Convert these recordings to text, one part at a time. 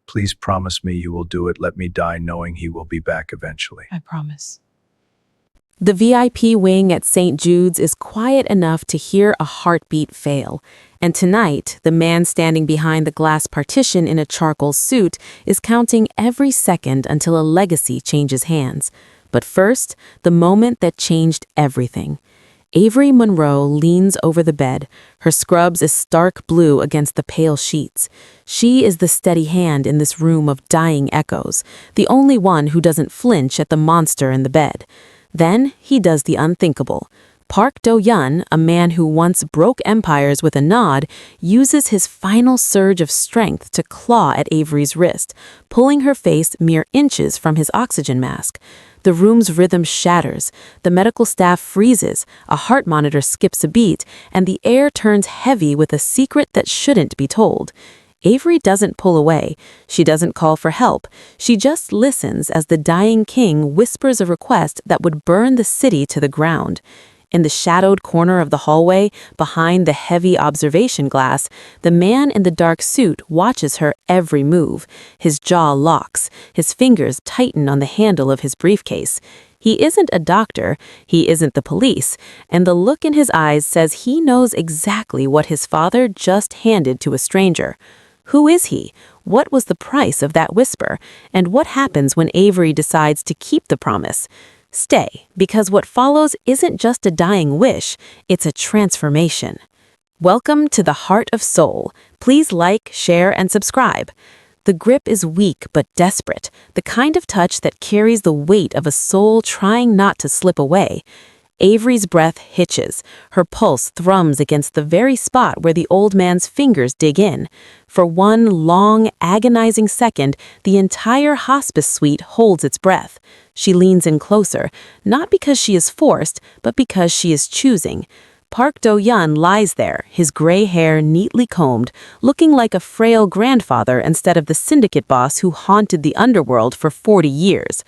Please promise me you will do it. Let me die knowing he will be back eventually. I promise. The VIP wing at St. Jude's is quiet enough to hear a heartbeat fail. And tonight, the man standing behind the glass partition in a charcoal suit is counting every second until a legacy changes hands. But first, the moment that changed everything. Avery Monroe leans over the bed. Her scrubs is stark blue against the pale sheets. She is the steady hand in this room of dying echoes, the only one who doesn't flinch at the monster in the bed. Then he does the unthinkable. Park Do-yeon, a man who once broke empires with a nod, uses his final surge of strength to claw at Avery's wrist, pulling her face mere inches from his oxygen mask. The room's rhythm shatters, the medical staff freezes, a heart monitor skips a beat, and the air turns heavy with a secret that shouldn't be told. Avery doesn't pull away. She doesn't call for help. She just listens as the dying king whispers a request that would burn the city to the ground. In the shadowed corner of the hallway, behind the heavy observation glass, the man in the dark suit watches her every move. His jaw locks. His fingers tighten on the handle of his briefcase. He isn't a doctor. He isn't the police. And the look in his eyes says he knows exactly what his father just handed to a stranger. Who is he? What was the price of that whisper? And what happens when Avery decides to keep the promise? Stay, because what follows isn't just a dying wish, it's a transformation. Welcome to the Heart of Soul. Please like, share, and subscribe. The grip is weak but desperate, the kind of touch that carries the weight of a soul trying not to slip away. Avery's breath hitches. Her pulse thrums against the very spot where the old man's fingers dig in. For one long, agonizing second, the entire hospice suite holds its breath. She leans in closer, not because she is forced, but because she is choosing. Park Do-yeon lies there, his gray hair neatly combed, looking like a frail grandfather instead of the syndicate boss who haunted the underworld for 40 years.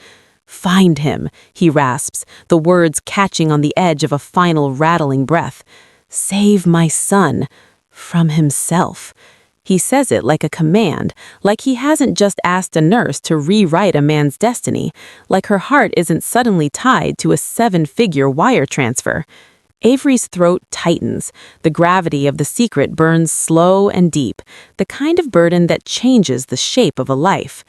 "Find him," he rasps, the words catching on the edge of a final rattling breath. "Save my son from himself." He says it like a command, like he hasn't just asked a nurse to rewrite a man's destiny, like her heart isn't suddenly tied to a 7-figure wire transfer. Avery's throat tightens. The gravity of the secret burns slow and deep, the kind of burden that changes the shape of a life.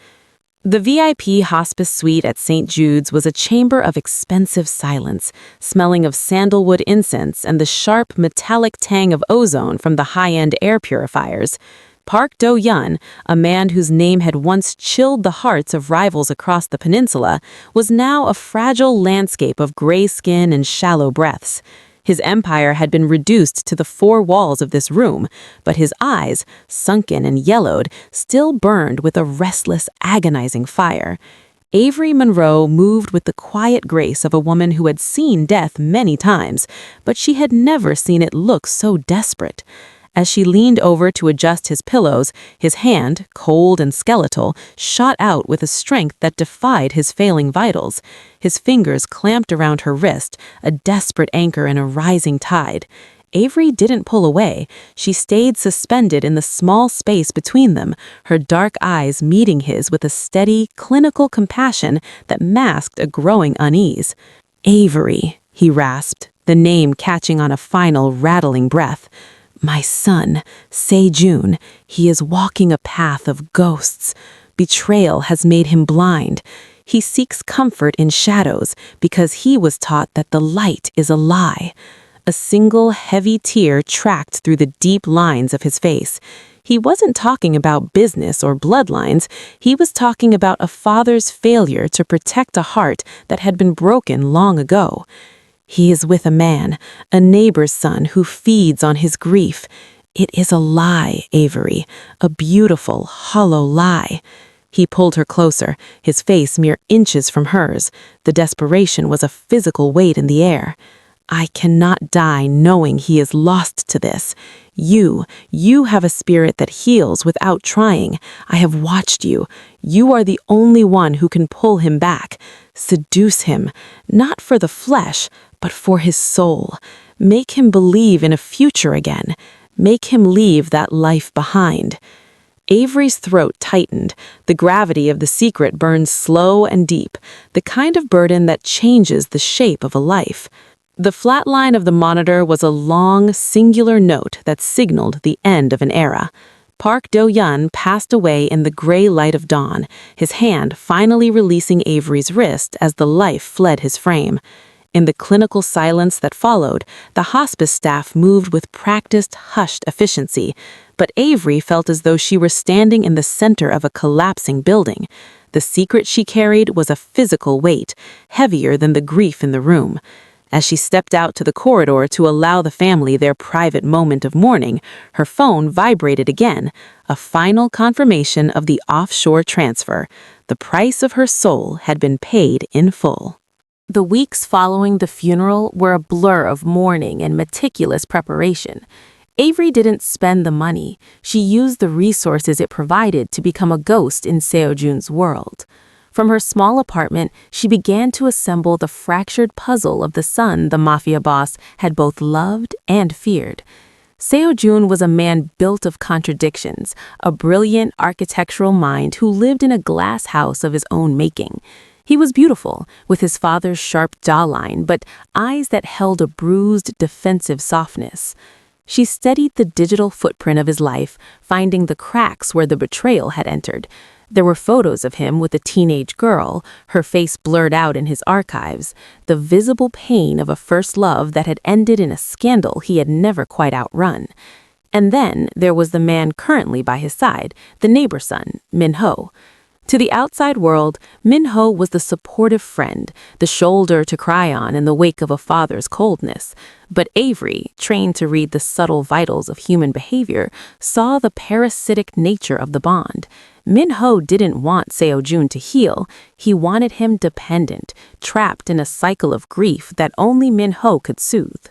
The VIP hospice suite at St. Jude's was a chamber of expensive silence, smelling of sandalwood incense and the sharp, metallic tang of ozone from the high-end air purifiers. Park Do-yeon, a man whose name had once chilled the hearts of rivals across the peninsula, was now a fragile landscape of gray skin and shallow breaths. His empire had been reduced to the 4 walls of this room, but his eyes, sunken and yellowed, still burned with a restless, agonizing fire. Avery Monroe moved with the quiet grace of a woman who had seen death many times, but she had never seen it look so desperate. As she leaned over to adjust his pillows, his hand, cold and skeletal, shot out with a strength that defied his failing vitals. His fingers clamped around her wrist, a desperate anchor in a rising tide. Avery didn't pull away. She stayed suspended in the small space between them, her dark eyes meeting his with a steady, clinical compassion that masked a growing unease. "Avery," he rasped, the name catching on a final, rattling breath. "My son, Se-jun, he is walking a path of ghosts. Betrayal has made him blind. He seeks comfort in shadows because he was taught that the light is a lie." A single heavy tear tracked through the deep lines of his face. He wasn't talking about business or bloodlines. He was talking about a father's failure to protect a heart that had been broken long ago. "He is with a man, a neighbor's son who feeds on his grief. It is a lie, Avery, a beautiful, hollow lie." He pulled her closer, his face mere inches from hers. The desperation was a physical weight in the air. "I cannot die knowing he is lost to this. You have a spirit that heals without trying. I have watched you. You are the only one who can pull him back. Seduce him, not for the flesh, but for his soul. Make him believe in a future again. Make him leave that life behind." Avery's throat tightened. The gravity of the secret burned slow and deep, the kind of burden that changes the shape of a life. The flat line of the monitor was a long, singular note that signaled the end of an era. Park Do-yeon passed away in the gray light of dawn, his hand finally releasing Avery's wrist as the life fled his frame. In the clinical silence that followed, the hospice staff moved with practiced, hushed efficiency, but Avery felt as though she were standing in the center of a collapsing building. The secret she carried was a physical weight, heavier than the grief in the room. As she stepped out to the corridor to allow the family their private moment of mourning, her phone vibrated again, a final confirmation of the offshore transfer. The price of her soul had been paid in full. The weeks following the funeral were a blur of mourning and meticulous preparation. Avery didn't spend the money. She used the resources it provided to become a ghost in Seo-jun's world. From her small apartment, she began to assemble the fractured puzzle of the son the Mafia boss had both loved and feared. Seo-jun was a man built of contradictions, a brilliant architectural mind who lived in a glass house of his own making. He was beautiful, with his father's sharp jawline, but eyes that held a bruised, defensive softness. She studied the digital footprint of his life, finding the cracks where the betrayal had entered. There were photos of him with a teenage girl, her face blurred out in his archives, the visible pain of a first love that had ended in a scandal he had never quite outrun. And then there was the man currently by his side, the neighbor son, Min-ho. To the outside world, Min-ho was the supportive friend, the shoulder to cry on in the wake of a father's coldness. But Avery, trained to read the subtle vitals of human behavior, saw the parasitic nature of the bond. Min-ho didn't want Seo-jun to heal. He wanted him dependent, trapped in a cycle of grief that only Min-ho could soothe.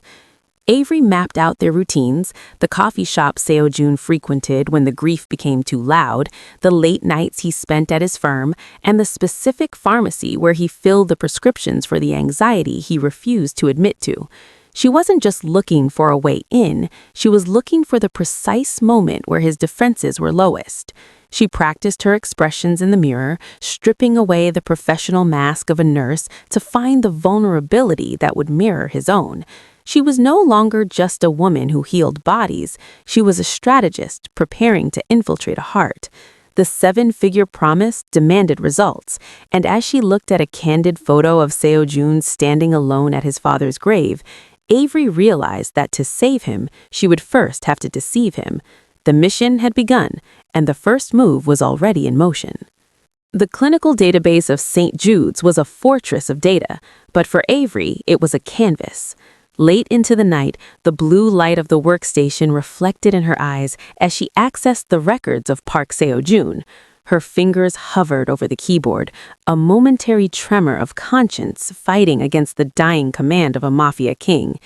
Avery mapped out their routines, the coffee shop Seo-jun frequented when the grief became too loud, the late nights he spent at his firm, and the specific pharmacy where he filled the prescriptions for the anxiety he refused to admit to. She wasn't just looking for a way in, she was looking for the precise moment where his defenses were lowest. She practiced her expressions in the mirror, stripping away the professional mask of a nurse to find the vulnerability that would mirror his own. She was no longer just a woman who healed bodies. She was a strategist preparing to infiltrate a heart. The 7-figure promise demanded results, and as she looked at a candid photo of Seo-jun standing alone at his father's grave, Avery realized that to save him, she would first have to deceive him. The mission had begun, and the first move was already in motion. The clinical database of St. Jude's was a fortress of data, but for Avery, it was a canvas. Late into the night, the blue light of the workstation reflected in her eyes as she accessed the records of Park Seo-jun. Her fingers hovered over the keyboard, a momentary tremor of conscience fighting against the dying command of a mafia king.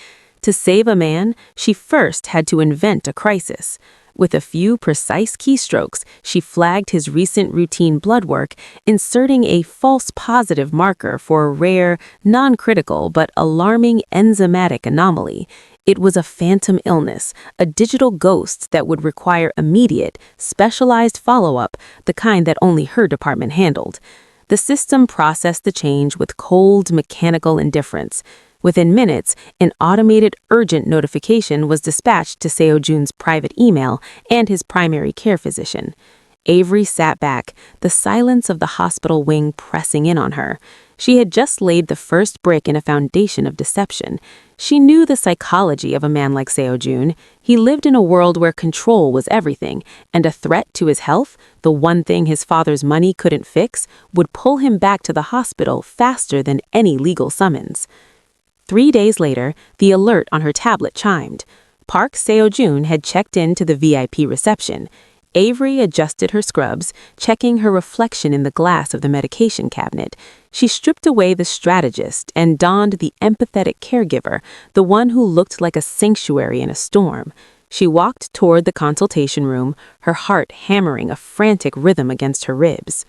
To save a man, she first had to invent a crisis. With a few precise keystrokes, she flagged his recent routine blood work, inserting a false positive marker for a rare, non-critical but alarming enzymatic anomaly. It was a phantom illness, a digital ghost that would require immediate, specialized follow-up, the kind that only her department handled. The system processed the change with cold, mechanical indifference. Within minutes, an automated urgent notification was dispatched to Seo-jun's private email and his primary care physician. Avery sat back, the silence of the hospital wing pressing in on her. She had just laid the first brick in a foundation of deception. She knew the psychology of a man like Seo-jun. He lived in a world where control was everything, and a threat to his health, the one thing his father's money couldn't fix, would pull him back to the hospital faster than any legal summons. 3 days later, the alert on her tablet chimed. Park Seo-jun had checked in to the VIP reception. Avery adjusted her scrubs, checking her reflection in the glass of the medication cabinet. She stripped away the strategist and donned the empathetic caregiver, the one who looked like a sanctuary in a storm. She walked toward the consultation room, her heart hammering a frantic rhythm against her ribs.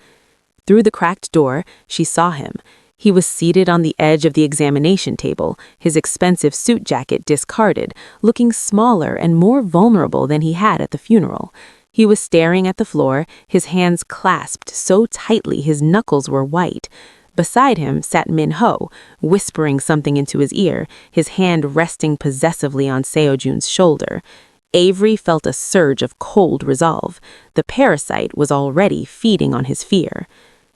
Through the cracked door, she saw him. He was seated on the edge of the examination table, his expensive suit jacket discarded, looking smaller and more vulnerable than he had at the funeral. He was staring at the floor, his hands clasped so tightly his knuckles were white. Beside him sat Min-ho, whispering something into his ear, his hand resting possessively on Seo-jun's shoulder. Avery felt a surge of cold resolve. The parasite was already feeding on his fear.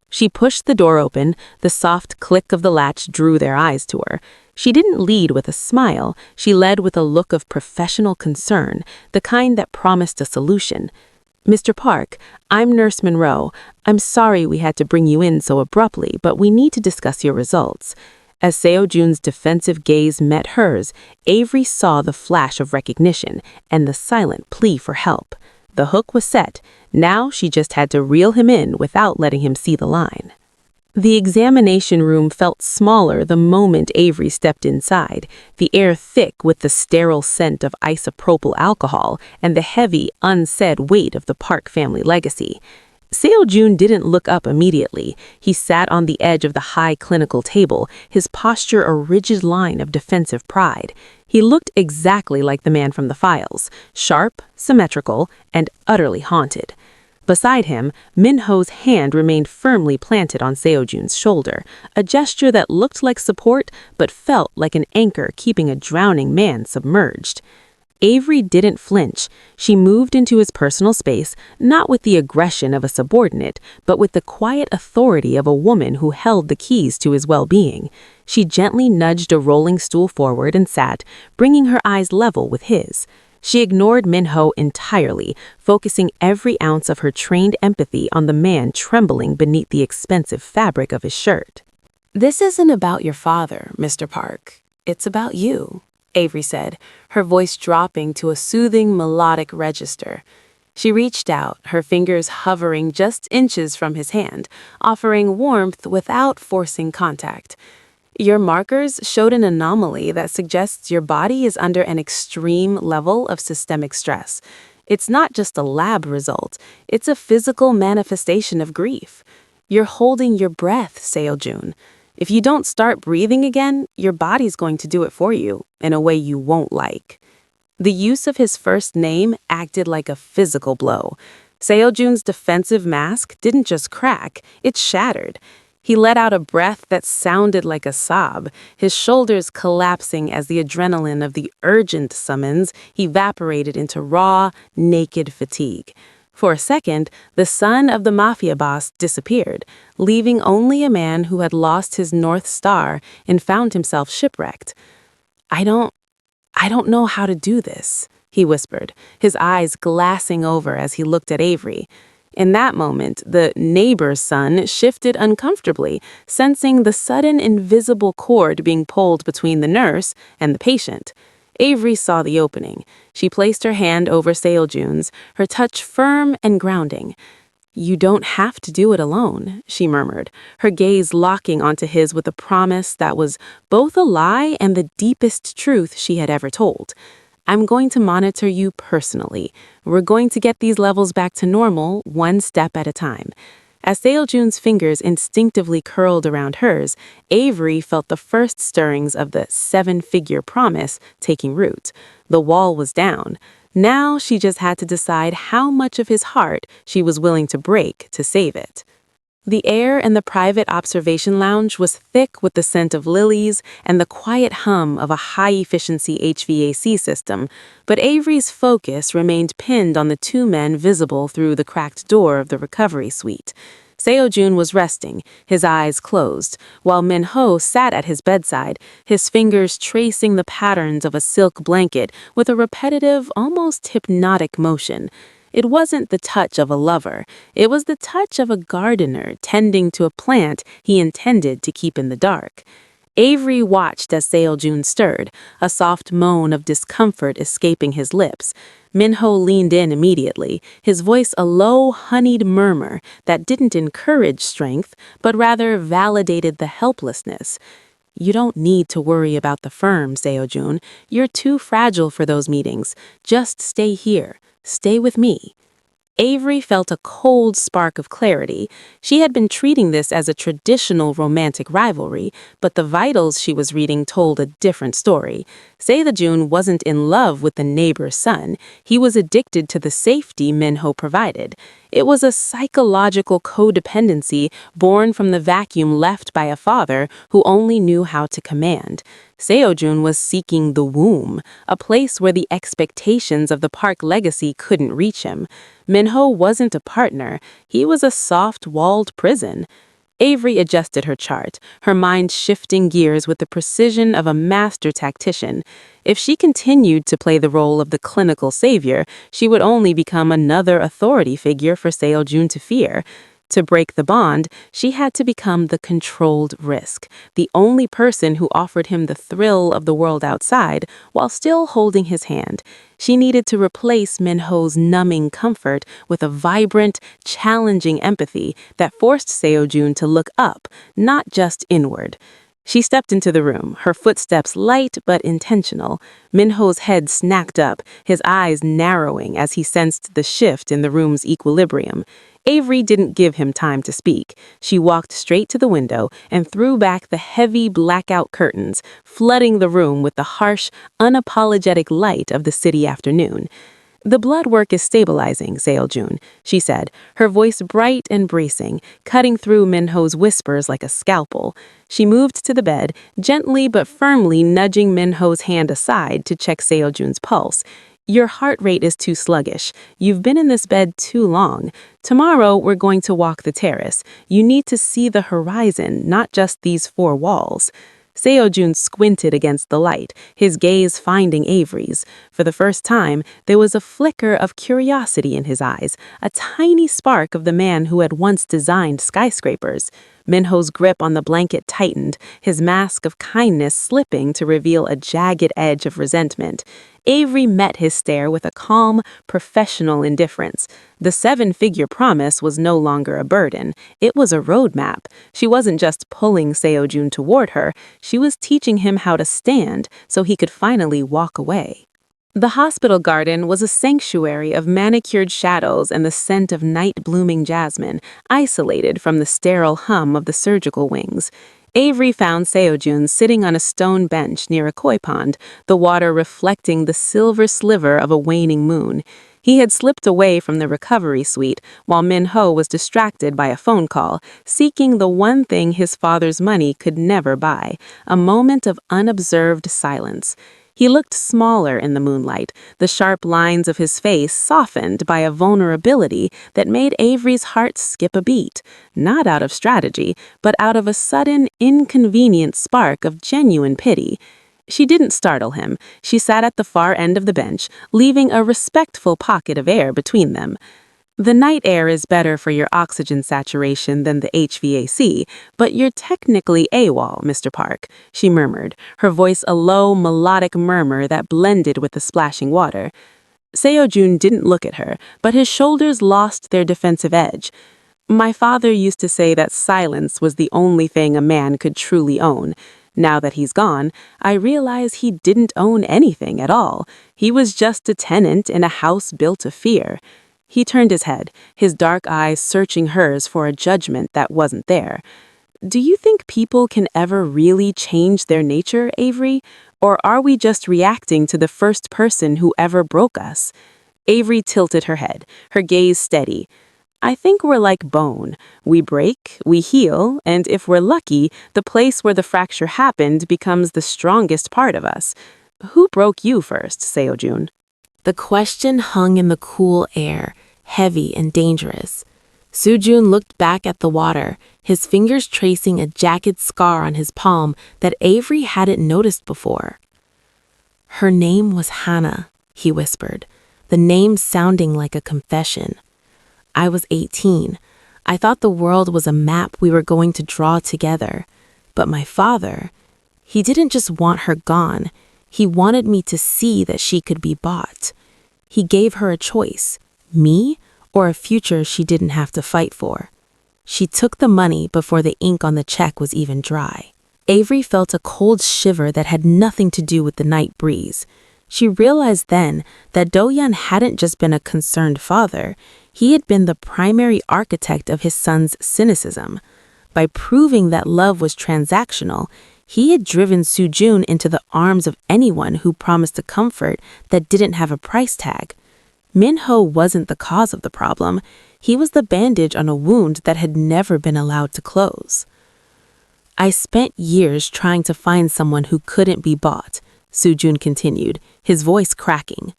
She pushed the door open, the soft click of the latch drew their eyes to her. She didn't lead with a smile, she led with a look of professional concern, the kind that promised a solution. "Mr. Park, I'm Nurse Monroe. I'm sorry we had to bring you in so abruptly, but we need to discuss your results." As Seo-jun's defensive gaze met hers, Avery saw the flash of recognition and the silent plea for help. The hook was set. Now she just had to reel him in without letting him see the line. The examination room felt smaller the moment Avery stepped inside, the air thick with the sterile scent of isopropyl alcohol and the heavy, unsaid weight of the Park family legacy. Seo-jun didn't look up immediately. He sat on the edge of the high clinical table, his posture a rigid line of defensive pride. He looked exactly like the man from the files, sharp, symmetrical, and utterly haunted. Beside him, Min-ho's hand remained firmly planted on Seo-jun's shoulder, a gesture that looked like support but felt like an anchor keeping a drowning man submerged. Avery didn't flinch. She moved into his personal space, not with the aggression of a subordinate, but with the quiet authority of a woman who held the keys to his well-being. She gently nudged a rolling stool forward and sat, bringing her eyes level with his. She ignored Min-ho entirely, focusing every ounce of her trained empathy on the man trembling beneath the expensive fabric of his shirt. "This isn't about your father, Mr. Park. It's about you," Avery said, her voice dropping to a soothing melodic register. She reached out, her fingers hovering just inches from his hand, offering warmth without forcing contact. "Your markers showed an anomaly that suggests your body is under an extreme level of systemic stress. It's not just a lab result, it's a physical manifestation of grief. You're holding your breath, Seo-jun. If you don't start breathing again, your body's going to do it for you, in a way you won't like." The use of his first name acted like a physical blow. Seo-jun's defensive mask didn't just crack, it shattered. He let out a breath that sounded like a sob, his shoulders collapsing as the adrenaline of the urgent summons evaporated into raw, naked fatigue. For a second, the son of the Mafia boss disappeared, leaving only a man who had lost his North Star and found himself shipwrecked. I don't know how to do this," he whispered, his eyes glassing over as he looked at Avery. In that moment, the neighbor's son shifted uncomfortably, sensing the sudden invisible cord being pulled between the nurse and the patient. Avery saw the opening. She placed her hand over Seo-jun's, her touch firm and grounding. "You don't have to do it alone," she murmured, her gaze locking onto his with a promise that was both a lie and the deepest truth she had ever told. "I'm going to monitor you personally. We're going to get these levels back to normal, one step at a time." As Seo-jun's fingers instinctively curled around hers, Avery felt the first stirrings of the seven-figure promise taking root. The wall was down. Now she just had to decide how much of his heart she was willing to break to save it. The air in the private observation lounge was thick with the scent of lilies and the quiet hum of a high-efficiency HVAC system, but Avery's focus remained pinned on the two men visible through the cracked door of the recovery suite. Seo-jun was resting, his eyes closed, while Min-ho sat at his bedside, his fingers tracing the patterns of a silk blanket with a repetitive, almost hypnotic motion. It wasn't the touch of a lover. It was the touch of a gardener tending to a plant he intended to keep in the dark. Avery watched as Seo-jun stirred, a soft moan of discomfort escaping his lips. Min-ho leaned in immediately, his voice a low, honeyed murmur that didn't encourage strength, but rather validated the helplessness. "You don't need to worry about the firm, Seo-jun. You're too fragile for those meetings. Just stay here. Stay with me." Avery felt a cold spark of clarity. She had been treating this as a traditional romantic rivalry, but the vitals she was reading told a different story. Seo-jun wasn't in love with the neighbor's son. He was addicted to the safety Min-ho provided. It was a psychological codependency born from the vacuum left by a father who only knew how to command. Seo-jun was seeking the womb, a place where the expectations of the Park legacy couldn't reach him. Min-ho wasn't a partner. He was a soft-walled prison. Avery adjusted her chart, her mind shifting gears with the precision of a master tactician. If she continued to play the role of the clinical savior, she would only become another authority figure for Seo-jun to fear. To break the bond, she had to become the controlled risk, the only person who offered him the thrill of the world outside while still holding his hand. She needed to replace Min-ho's numbing comfort with a vibrant, challenging empathy that forced Seo-jun to look up, not just inward. She stepped into the room, her footsteps light but intentional. Min-ho's head snacked up, his eyes narrowing as he sensed the shift in the room's equilibrium. Avery didn't give him time to speak. She walked straight to the window and threw back the heavy blackout curtains, flooding the room with the harsh, unapologetic light of the city afternoon. "The blood work is stabilizing, Seo-jun," she said, her voice bright and bracing, cutting through Min-ho's whispers like a scalpel. She moved to the bed, gently but firmly nudging Min-ho's hand aside to check Seo-jun's pulse. "Your heart rate is too sluggish. You've been in this bed too long. Tomorrow, we're going to walk the terrace. You need to see the horizon, not just these four walls." Seo-jun squinted against the light, his gaze finding Avery's. For the first time, there was a flicker of curiosity in his eyes, a tiny spark of the man who had once designed skyscrapers. Min-ho's grip on the blanket tightened, his mask of kindness slipping to reveal a jagged edge of resentment. Avery met his stare with a calm, professional indifference. The seven-figure promise was no longer a burden. It was a roadmap. She wasn't just pulling Seo-jun toward her, she was teaching him how to stand so he could finally walk away. The hospital garden was a sanctuary of manicured shadows and the scent of night-blooming jasmine, isolated from the sterile hum of the surgical wings. Avery found Seo-jun sitting on a stone bench near a koi pond, the water reflecting the silver sliver of a waning moon. He had slipped away from the recovery suite while Min-ho was distracted by a phone call, seeking the one thing his father's money could never buy, a moment of unobserved silence. He looked smaller in the moonlight, the sharp lines of his face softened by a vulnerability that made Avery's heart skip a beat, not out of strategy, but out of a sudden, inconvenient spark of genuine pity. She didn't startle him. She sat at the far end of the bench, leaving a respectful pocket of air between them. "The night air is better for your oxygen saturation than the HVAC, but you're technically AWOL, Mr. Park," she murmured, her voice a low, melodic murmur that blended with the splashing water. Seo-jun didn't look at her, but his shoulders lost their defensive edge. "My father used to say that silence was the only thing a man could truly own. Now that he's gone, I realize he didn't own anything at all. He was just a tenant in a house built of fear." He turned his head, his dark eyes searching hers for a judgment that wasn't there. "Do you think people can ever really change their nature, Avery? Or are we just reacting to the first person who ever broke us?" Avery tilted her head, her gaze steady. "I think we're like bone. We break, we heal, and if we're lucky, the place where the fracture happened becomes the strongest part of us. Who broke you first, Seo-jun?" The question hung in the cool air, heavy and dangerous. Soo-jun looked back at the water, his fingers tracing a jagged scar on his palm that Avery hadn't noticed before. "Her name was Hannah," he whispered, the name sounding like a confession. "I was 18. I thought the world was a map we were going to draw together. But my father, he didn't just want her gone. He wanted me to see that she could be bought. He gave her a choice, me or a future she didn't have to fight for. She took the money before the ink on the check was even dry." Avery felt a cold shiver that had nothing to do with the night breeze. She realized then that Do-yeon hadn't just been a concerned father, he had been the primary architect of his son's cynicism. By proving that love was transactional, He had driven Soo-jun into the arms of anyone who promised a comfort that didn't have a price tag. Min-ho wasn't the cause of the problem. He was the bandage on a wound that had never been allowed to close. I spent years trying to find someone who couldn't be bought, Soo-jun continued, his voice cracking.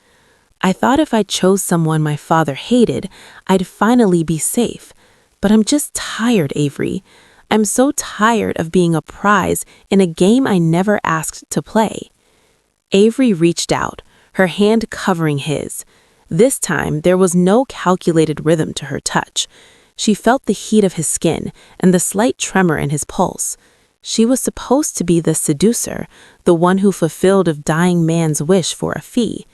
I thought if I chose someone my father hated, I'd finally be safe. But I'm just tired, Avery. I'm so tired of being a prize in a game I never asked to play. Avery reached out, her hand covering his. This time, there was no calculated rhythm to her touch. She felt the heat of his skin and the slight tremor in his pulse. She was supposed to be the seducer, the one who fulfilled a dying man's wish for a fee.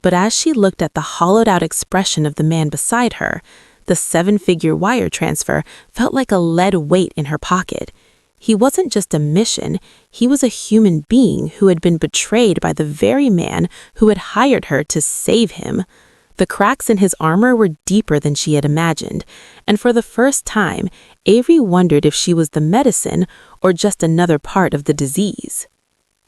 But as she looked at the hollowed-out expression of the man beside her, the 7-figure wire transfer felt like a lead weight in her pocket. He wasn't just a mission, he was a human being who had been betrayed by the very man who had hired her to save him. The cracks in his armor were deeper than she had imagined, and for the first time, Avery wondered if she was the medicine or just another part of the disease.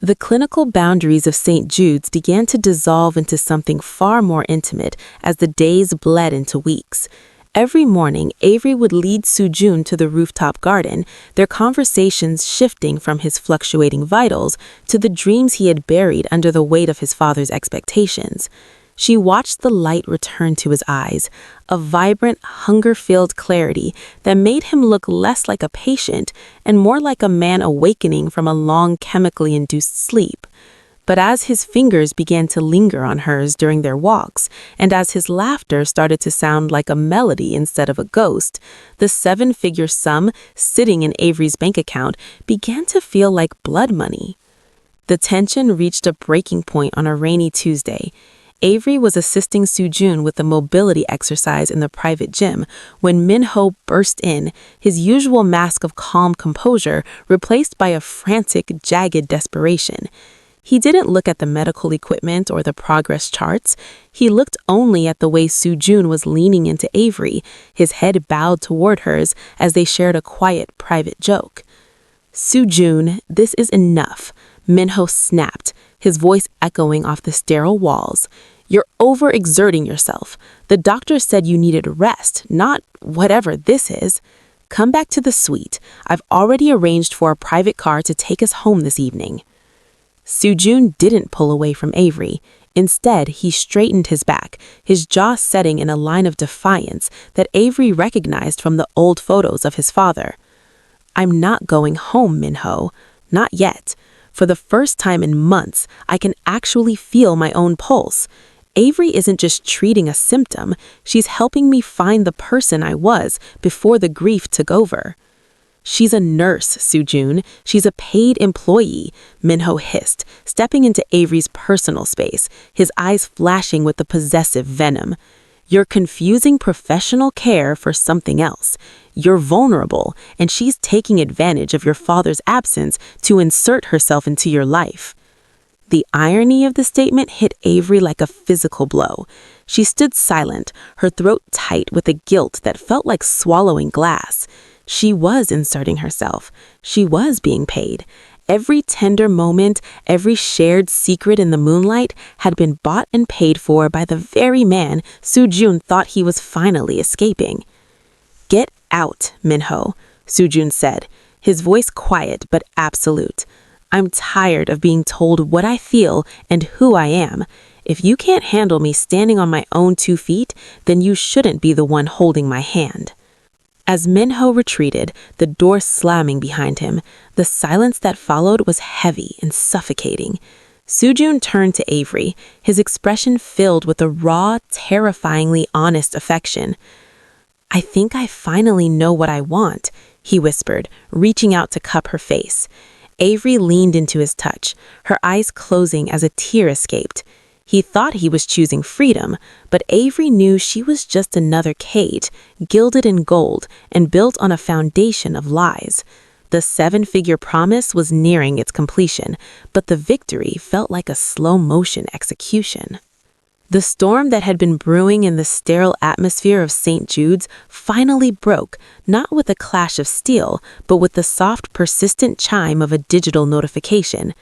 The clinical boundaries of St. Jude's began to dissolve into something far more intimate as the days bled into weeks. Every morning, Avery would lead Soo-jun to the rooftop garden, their conversations shifting from his fluctuating vitals to the dreams he had buried under the weight of his father's expectations. She watched the light return to his eyes, a vibrant, hunger-filled clarity that made him look less like a patient and more like a man awakening from a long chemically induced sleep. But as his fingers began to linger on hers during their walks, and as his laughter started to sound like a melody instead of a ghost, the 7-figure sum sitting in Avery's bank account began to feel like blood money. The tension reached a breaking point on a rainy Tuesday. Avery was assisting Soo-jun with a mobility exercise in the private gym when Min-ho burst in, his usual mask of calm composure replaced by a frantic, jagged desperation. He didn't look at the medical equipment or the progress charts. He looked only at the way Soo-jun was leaning into Avery, his head bowed toward hers as they shared a quiet, private joke. "Soo-jun, this is enough," Min-ho snapped, his voice echoing off the sterile walls. "You're overexerting yourself. The doctor said you needed rest, not whatever this is. Come back to the suite. I've already arranged for a private car to take us home this evening." Soo-jun didn't pull away from Avery. Instead, he straightened his back, his jaw setting in a line of defiance that Avery recognized from the old photos of his father. "I'm not going home, Min-ho. Not yet. For the first time in months, I can actually feel my own pulse. Avery isn't just treating a symptom, she's helping me find the person I was before the grief took over." "She's a nurse, Soo-jun. She's a paid employee," Min-ho hissed, stepping into Avery's personal space, his eyes flashing with the possessive venom. "You're confusing professional care for something else. You're vulnerable, and she's taking advantage of your father's absence to insert herself into your life." The irony of the statement hit Avery like a physical blow. She stood silent, her throat tight with a guilt that felt like swallowing glass. She was inserting herself. She was being paid. Every tender moment, every shared secret in the moonlight had been bought and paid for by the very man Soo-jun thought he was finally escaping. "Get out, Min-ho," Soo-jun said, his voice quiet but absolute. "I'm tired of being told what I feel and who I am. If you can't handle me standing on my own 2 feet, then you shouldn't be the one holding my hand." As Min-ho retreated, the door slamming behind him, the silence that followed was heavy and suffocating. Soo-jun turned to Avery, his expression filled with a raw, terrifyingly honest affection. "I think I finally know what I want," he whispered, reaching out to cup her face. Avery leaned into his touch, her eyes closing as a tear escaped. He thought he was choosing freedom, but Avery knew she was just another cage, gilded in gold and built on a foundation of lies. The 7-figure promise was nearing its completion, but the victory felt like a slow-motion execution. The storm that had been brewing in the sterile atmosphere of St. Jude's finally broke, not with a clash of steel, but with the soft, persistent chime of a digital notification.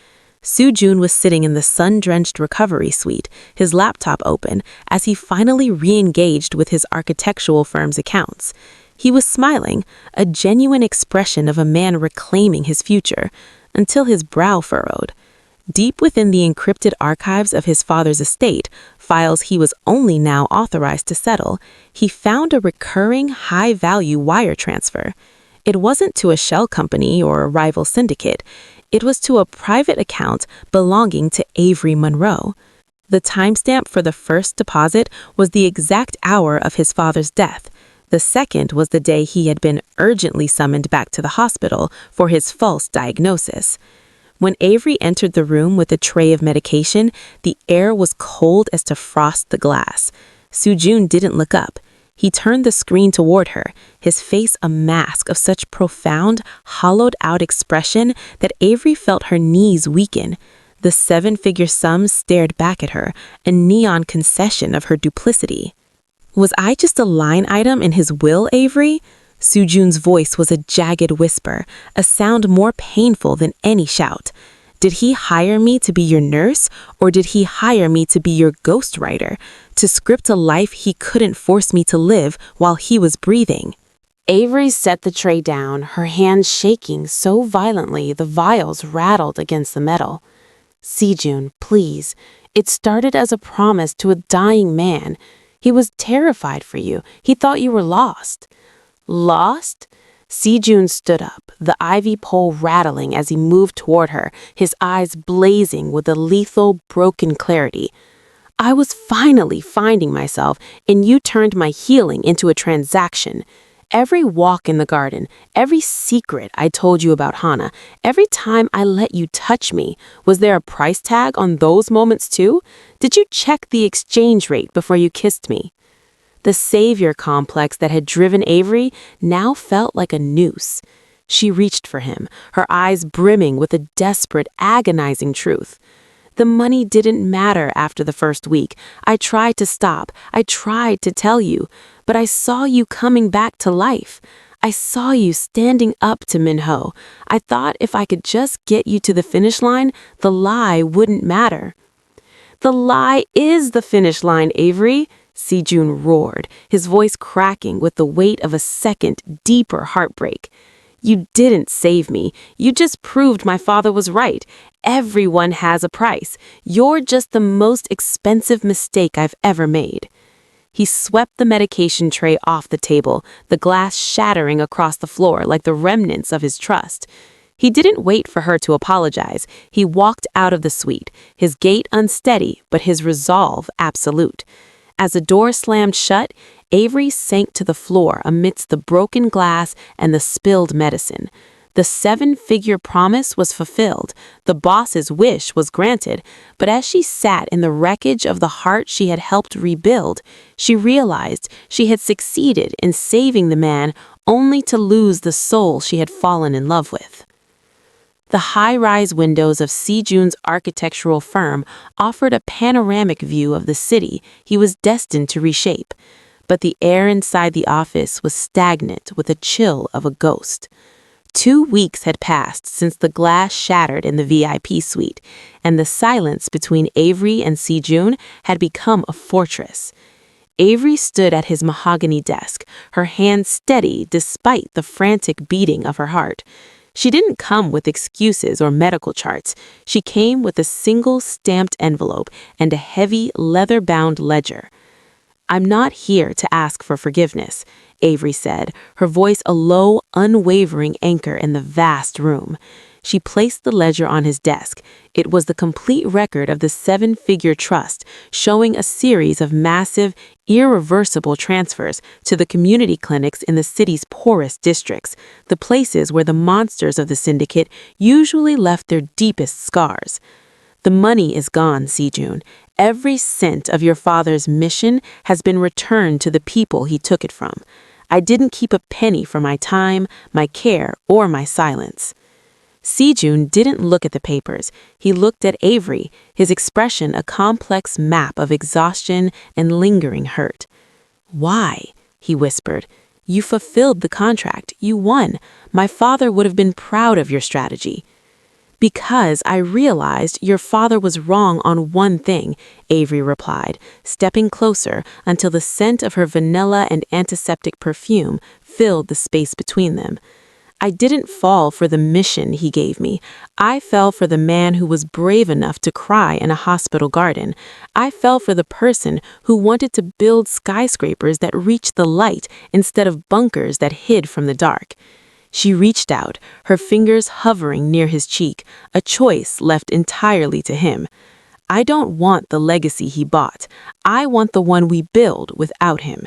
Soo-Jun was sitting in the sun-drenched recovery suite, his laptop open, as he finally re-engaged with his architectural firm's accounts. He was smiling, a genuine expression of a man reclaiming his future, until his brow furrowed. Deep within the encrypted archives of his father's estate, files he was only now authorized to settle, he found a recurring high-value wire transfer. It wasn't to a shell company or a rival syndicate. It was to a private account belonging to Avery Monroe. The timestamp for the first deposit was the exact hour of his father's death. The second was the day he had been urgently summoned back to the hospital for his false diagnosis. When Avery entered the room with a tray of medication, the air was cold as to frost the glass. Soo-Jun didn't look up. He turned the screen toward her, his face a mask of such profound, hollowed-out expression that Avery felt her knees weaken. The seven-figure sum stared back at her, a neon concession of her duplicity. "Was I just a line item in his will, Avery?" Soo-Jun's voice was a jagged whisper, a sound more painful than any shout. "Did he hire me to be your nurse, or did he hire me to be your ghostwriter, to script a life he couldn't force me to live while he was breathing?" Avery set the tray down, her hands shaking so violently the vials rattled against the metal. "Soo-Jun, please. It started as a promise to a dying man. He was terrified for you. He thought you were lost." "Lost?" Soo-Jun stood up, the ivy pole rattling as he moved toward her, his eyes blazing with a lethal, broken clarity. "I was finally finding myself, and you turned my healing into a transaction. Every walk in the garden, every secret I told you about Hana, every time I let you touch me, was there a price tag on those moments too? Did you check the exchange rate before you kissed me?" The savior complex that had driven Avery now felt like a noose. She reached for him, her eyes brimming with a desperate, agonizing truth. "The money didn't matter after the first week. I tried to stop. I tried to tell you. But I saw you coming back to life. I saw you standing up to Minho. I thought if I could just get you to the finish line, the lie wouldn't matter." "The lie is the finish line, Avery," Soo-Jun roared, his voice cracking with the weight of a second, deeper heartbreak. "You didn't save me. You just proved my father was right. Everyone has a price. You're just the most expensive mistake I've ever made." He swept the medication tray off the table, the glass shattering across the floor like the remnants of his trust. He didn't wait for her to apologize. He walked out of the suite, his gait unsteady, but his resolve absolute. As the door slammed shut, Avery sank to the floor amidst the broken glass and the spilled medicine. The seven-figure promise was fulfilled, the boss's wish was granted, but as she sat in the wreckage of the heart she had helped rebuild, she realized she had succeeded in saving the man only to lose the soul she had fallen in love with. The high-rise windows of Soo-Jun's architectural firm offered a panoramic view of the city he was destined to reshape, but the air inside the office was stagnant with the chill of a ghost. 2 weeks had passed since the glass shattered in the VIP suite, and the silence between Avery and Soo-Jun had become a fortress. Avery stood at his mahogany desk, her hand steady despite the frantic beating of her heart. She didn't come with excuses or medical charts. She came with a single stamped envelope and a heavy, leather-bound ledger. "I'm not here to ask for forgiveness," Avery said, her voice a low, unwavering anchor in the vast room. She placed the ledger on his desk. It was the complete record of the seven-figure trust, showing a series of massive, irreversible transfers to the community clinics in the city's poorest districts, the places where the monsters of the syndicate usually left their deepest scars. "The money is gone, Soo-Jun. Every cent of your father's mission has been returned to the people he took it from. I didn't keep a penny for my time, my care, or my silence." Sejun didn't look at the papers. He looked at Avery, his expression a complex map of exhaustion and lingering hurt. "Why?" he whispered. "You fulfilled the contract. You won. My father would have been proud of your strategy." "Because I realized your father was wrong on one thing," Avery replied, stepping closer until the scent of her vanilla and antiseptic perfume filled the space between them. "I didn't fall for the mission he gave me. I fell for the man who was brave enough to cry in a hospital garden. I fell for the person who wanted to build skyscrapers that reached the light instead of bunkers that hid from the dark." She reached out, her fingers hovering near his cheek, a choice left entirely to him. "I don't want the legacy he bought. I want the one we build without him."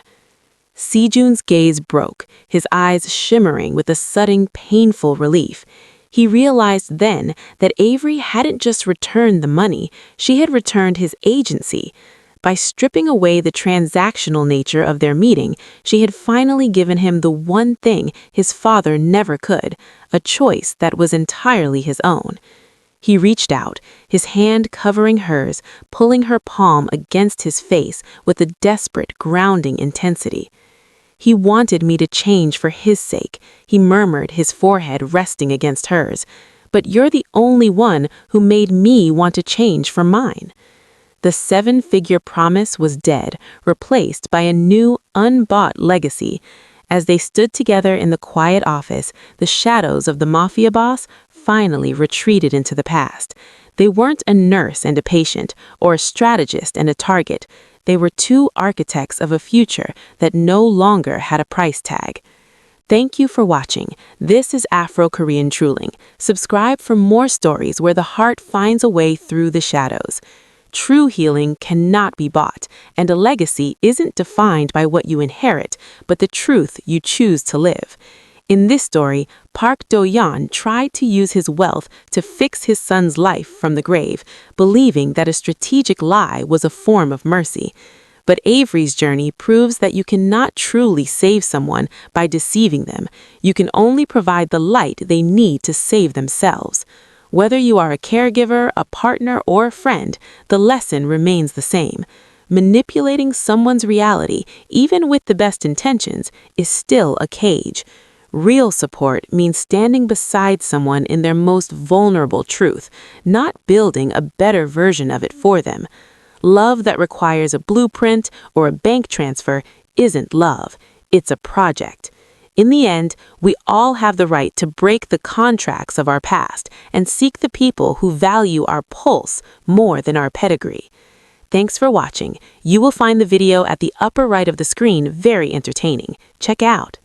Sejun's gaze broke, his eyes shimmering with a sudden painful relief. He realized then that Avery hadn't just returned the money, she had returned his agency. By stripping away the transactional nature of their meeting, she had finally given him the one thing his father never could, a choice that was entirely his own. He reached out, his hand covering hers, pulling her palm against his face with a desperate, grounding intensity. "He wanted me to change for his sake," he murmured, his forehead resting against hers. "But you're the only one who made me want to change for mine." The 7-figure promise was dead, replaced by a new, unbought legacy. As they stood together in the quiet office, the shadows of the Mafia boss finally retreated into the past. They weren't a nurse and a patient, or a strategist and a target. They were two architects of a future that no longer had a price tag. Thank you for watching. This is Afro-Korean Truling. Subscribe for more stories where the heart finds a way through the shadows. True healing cannot be bought, and a legacy isn't defined by what you inherit, but the truth you choose to live. In this story, Park Do-yeon tried to use his wealth to fix his son's life from the grave, believing that a strategic lie was a form of mercy. But Avery's journey proves that you cannot truly save someone by deceiving them. You can only provide the light they need to save themselves. Whether you are a caregiver, a partner, or a friend, the lesson remains the same. Manipulating someone's reality, even with the best intentions, is still a cage. Real support means standing beside someone in their most vulnerable truth, not building a better version of it for them. Love that requires a blueprint or a bank transfer isn't love, it's a project. In the end, we all have the right to break the contracts of our past and seek the people who value our pulse more than our pedigree. Thanks for watching. You will find the video at the upper right of the screen very entertaining. Check out.